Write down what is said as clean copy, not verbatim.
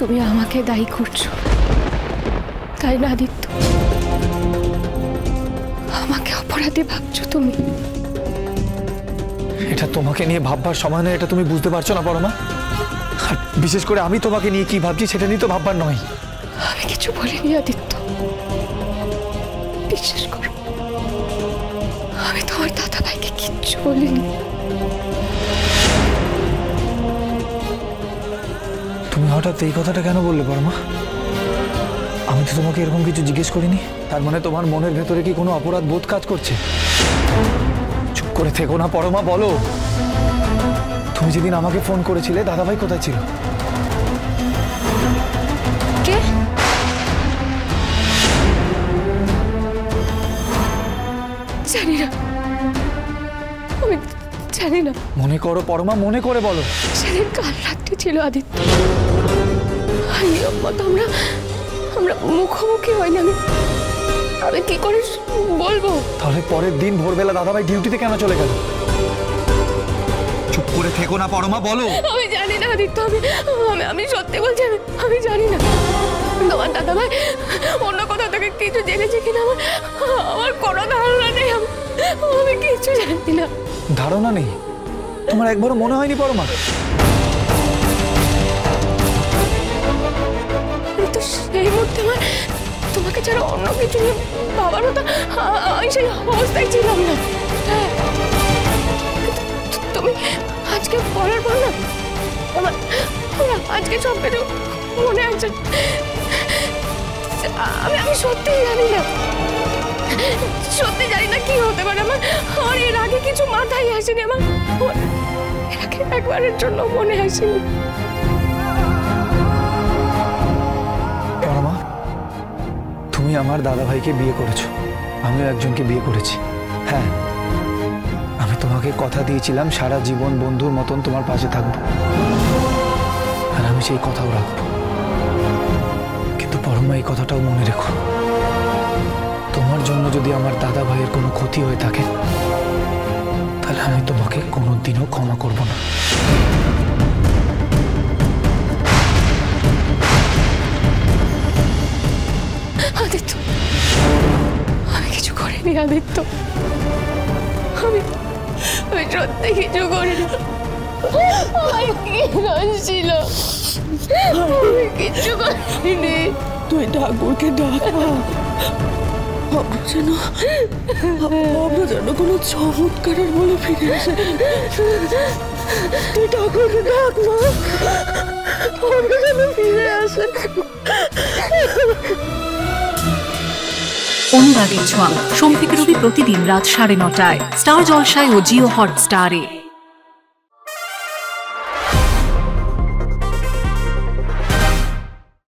তুমি আমাকে দায়ী করছো, তাই না আদিত্য? আমাকে অপরাধী ভাবছো তুমি? এটা তোমাকে নিয়ে ভাববার সময় নয়, এটা তুমি বুঝতে পারছো না পরমা। আর বিশেষ করে আমি তোমাকে নিয়ে কি ভাবছি সেটা নিয়ে তো ভাববার নয়। আমি কিছু বলিনি আদিত্য, বিশ্বাস করো, আমি তোমার দাদা ভাইকে কিচ্ছু বলিনি। তুমি হঠাৎ এই কথাটা কেন বললে পরমা? আমি তো তোমাকে এরকম কিছু জিজ্ঞেস করিনি। তার মানে তোমার মনের ভেতরে কি কোনো অপরাধ বোধ কাজ করছে? চুপ করে থেকো না পরমা, বলো। তুমি যেদিন আমাকে ফোন করেছিলে দাদাভাই কোথায় ছিল? কে? জানি না, আমি জানি না। মনে করো পরমা, মনে করে বলো। সেদিন কাল রাত্রি ছিল আদিত্য, আমরা মুখোমুখি হয়নি। আমি কি করে বলবো? তাহলে পরের দিন ভোরবেলা দাদাভাই ডিউটিতে কেন চলে গেল? চুপ করে থেকো না পরমা, বলো। আমি জানি না আদিত্য, আমি সত্যি বলছি, আমি জানি না। তোমার দাদাভাই অন্য কোথাও থেকে কিছু জেনেছে কিনা আমার কোনো ধারণা নেই। আমি কিছু জানি না। ধারণা নেই? তোমার একবারও মনে হয়নি পরমা? সেই মুহূর্তে আমার তোমাকে ছাড়া অন্য কিছু ভাবার মতো আমি সেই অবস্থায় ছিলাম না। তুমি আজকে বলার পর না আমার আজকে সব কিছু মনে আছে। আমি সত্যি জানি না, সত্যি জানি না কি হতে পারে। আমার এর আগে কিছু মাথায় আসেনি, আমার এর আগে একবারের জন্য মনে আসেনি। পরমা, তুমি আমার দাদাভাইকে বিয়ে করেছো, আমিও একজনকে বিয়ে করেছি। হ্যাঁ, আমি তোমাকে কথা দিয়েছিলাম সারা জীবন বন্ধুর মতন তোমার পাশে থাকবো, আর আমি সেই কথাও রাখবো। কিন্তু পরমা, এই কথাটাও মনে রেখো, তোমার জন্য যদি আমার দাদা ভাইয়ের কোনো ক্ষতি হয়ে থাকে তাহলে আমি তোমাকে কোনোদিনও ক্ষমা করব না। আদিত্য, আমি কিছু করিনি আদিত্য, আমি সত্যি কিছু করিনি। আমার কি ছিল, আমি কিছু করিনি। তুই ঠাকুরকে ডাক, আমরা যেন কোনো চমৎকারের বলে ফিরে আসে। তুই ঠাকুরকে ডাক না, আমরা যেন ফিরে আসে। অনুরাগের ছোঁয়া সোম থেকে রবি প্রতিদিন রাত 9:30টায় স্টার জলসায় ও জিও হটস্টারে।